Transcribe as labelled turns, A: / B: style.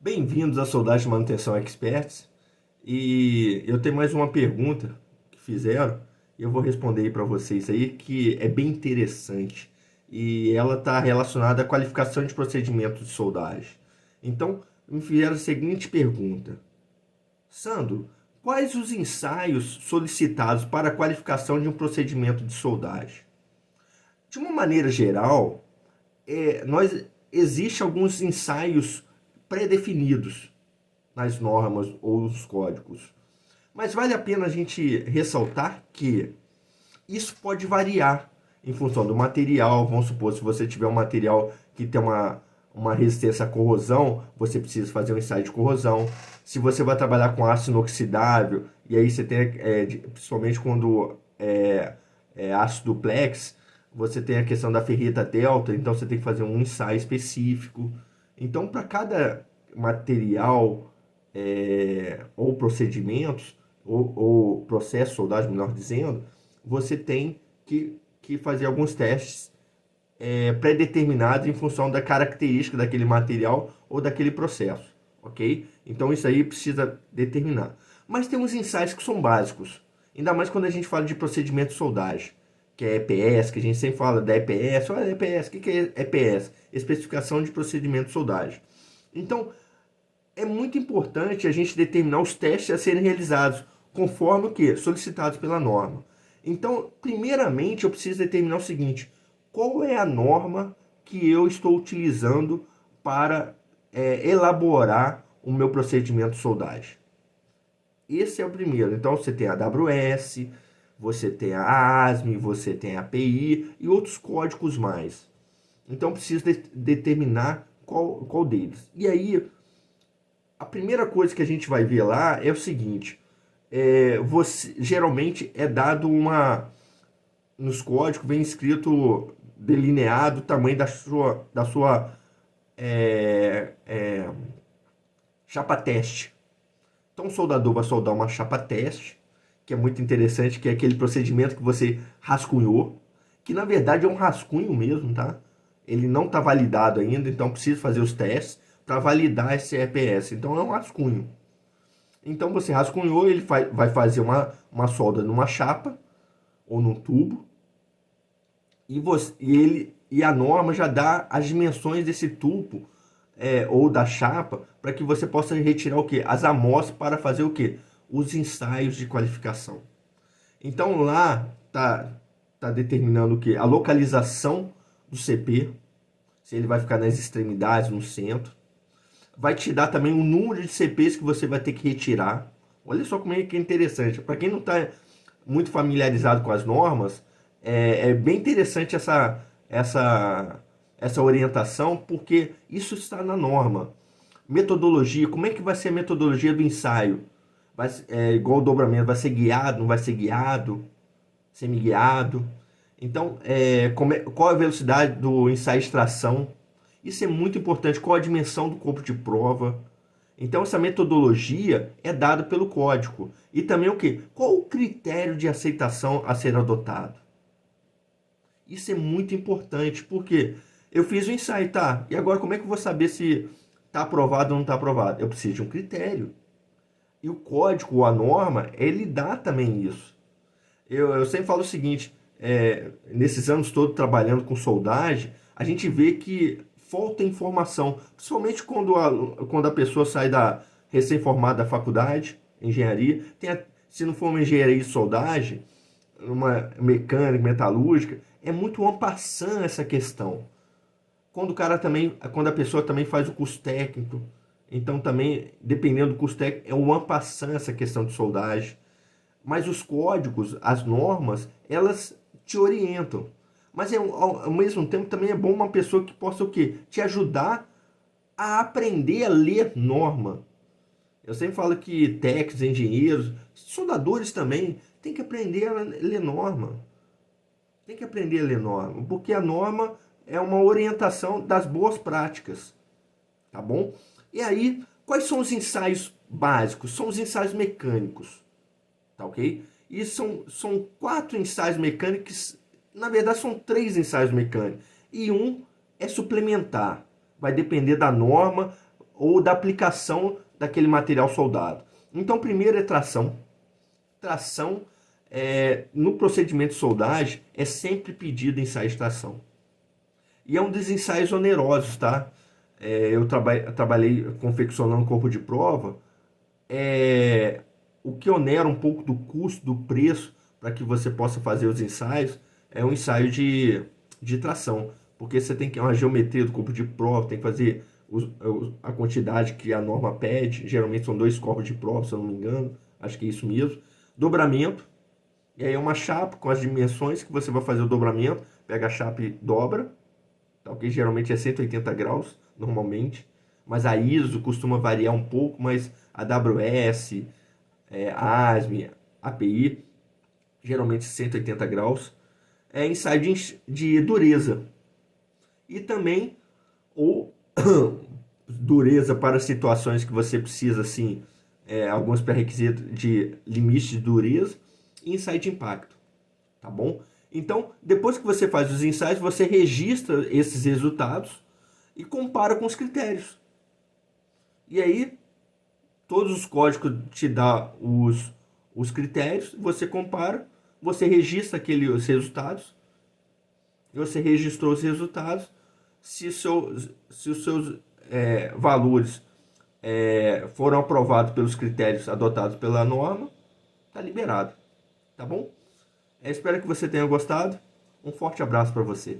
A: Bem-vindos à Soldagem de Manutenção Experts. E eu tenho mais uma pergunta que fizeram e eu vou responder aí para vocês aí, que é bem interessante. E ela está relacionada à qualificação de procedimentos de soldagem. Então, me fizeram a seguinte pergunta: Sandro, quais os ensaios solicitados para a qualificação de um procedimento de soldagem? De uma maneira geral, nós existe alguns ensaios pré-definidos nas normas ou nos códigos. Mas vale a pena a gente ressaltar que isso pode variar em função do material. Vamos supor, se você tiver um material que tem uma resistência à corrosão, você precisa fazer um ensaio de corrosão. Se você vai trabalhar com aço inoxidável, e aí você tem, principalmente quando é aço duplex, você tem a questão da ferrita delta, então você tem que fazer um ensaio específico. Então, para cada material ou procedimentos, ou processo de soldagem, melhor dizendo, você tem que fazer alguns testes pré-determinados em função da característica daquele material ou daquele processo, ok? Então isso aí precisa determinar. Mas tem uns ensaios que são básicos, ainda mais quando a gente fala de procedimento de soldagem, que é EPS, que a gente sempre fala da EPS. Olha, EPS, o que é EPS? Especificação de procedimento de soldagem. Então, é muito importante a gente determinar os testes a serem realizados, conforme o que? Solicitados pela norma. Então, primeiramente, eu preciso determinar o seguinte: qual é a norma que eu estou utilizando para elaborar o meu procedimento de soldagem? Esse é o primeiro. Então, você tem a AWS, você tem a ASME, você tem a API e outros códigos mais. Então, preciso determinar qual deles. E aí, a primeira coisa que a gente vai ver lá é o seguinte: você geralmente é dado nos códigos vem escrito delineado o tamanho da sua é, é, chapa teste. Então o soldador vai soldar uma chapa teste, que é muito interessante, que é aquele procedimento que você rascunhou, que na verdade é um rascunho mesmo, tá? Ele não está validado ainda, então precisa fazer os testes para validar esse EPS. Então é um rascunho. Então você rascunhou, ele vai fazer uma solda numa chapa ou num tubo, e a norma já dá as dimensões desse tubo ou da chapa para que você possa retirar o que? As amostras para fazer o que? Os ensaios de qualificação. Então lá tá determinando o que? A localização do CP, se ele vai ficar nas extremidades, no centro. Vai te dar também o número de CPs que você vai ter que retirar. Olha só como é que é interessante. Para quem não está muito familiarizado com as normas, é bem interessante essa orientação, porque isso está na norma. Metodologia, como é que vai ser a metodologia do ensaio? Igual o dobramento, vai ser guiado, não vai ser guiado, semi-guiado. Então, qual a velocidade do ensaio de extração? Isso é muito importante. Qual a dimensão do corpo de prova? Então, essa metodologia é dada pelo código. E também o quê? Qual o critério de aceitação a ser adotado? Isso é muito importante, porque eu fiz o ensaio, tá? E agora como é que eu vou saber se está aprovado ou não está aprovado? Eu preciso de um critério. E o código, ou a norma, ele dá também isso. Eu sempre falo o seguinte: nesses anos todos trabalhando com soldagem, a gente vê que falta informação, principalmente quando a pessoa sai recém-formada da faculdade, engenharia, se não for uma engenharia de soldagem, uma mecânica, metalúrgica, é muito en passant essa questão. Quando a pessoa também faz o curso técnico, então também, dependendo do curso técnico, é um en passant essa questão de soldagem. Mas os códigos, as normas, elas te orientam. Mas ao mesmo tempo também é bom uma pessoa que possa o quê? Te ajudar a aprender a ler norma. Eu sempre falo que técnicos, engenheiros, soldadores também, tem que aprender a ler norma. Tem que aprender a ler norma, porque a norma é uma orientação das boas práticas, tá bom? E aí, quais são os ensaios básicos? São os ensaios mecânicos, tá ok? E são quatro ensaios mecânicos, na verdade são três ensaios mecânicos, e um é suplementar, vai depender da norma, ou da aplicação daquele material soldado. Então, primeiro é tração. Tração, no procedimento de soldagem, é sempre pedido ensaio de tração. E é um dos ensaios onerosos, tá? Eu trabalhei confeccionando corpo de prova. O que onera um pouco do custo, do preço, para que você possa fazer os ensaios, é um ensaio de tração. Porque você tem que uma geometria do corpo de prova, tem que fazer a quantidade que a norma pede. Geralmente são 2 corpos de prova, se eu não me engano. Acho que é isso mesmo. Dobramento. E aí é uma chapa com as dimensões que você vai fazer o dobramento. Pega a chapa e dobra. Tá, ok? Geralmente é 180 graus, normalmente. Mas a ISO costuma variar um pouco, mas a AWS, a ASME, API, geralmente 180 graus. É ensaio de dureza. E também ou dureza para situações que você precisa, assim, alguns pré-requisitos de limite de dureza e ensaio de impacto, tá bom? Então, depois que você faz os ensaios, você registra esses resultados e compara com os critérios. E aí, todos os códigos te dão os critérios, você compara, você registra aqueles resultados, você registrou os resultados, se os seus valores foram aprovados pelos critérios adotados pela norma, está liberado, tá bom? Espero que você tenha gostado. Um forte abraço para você.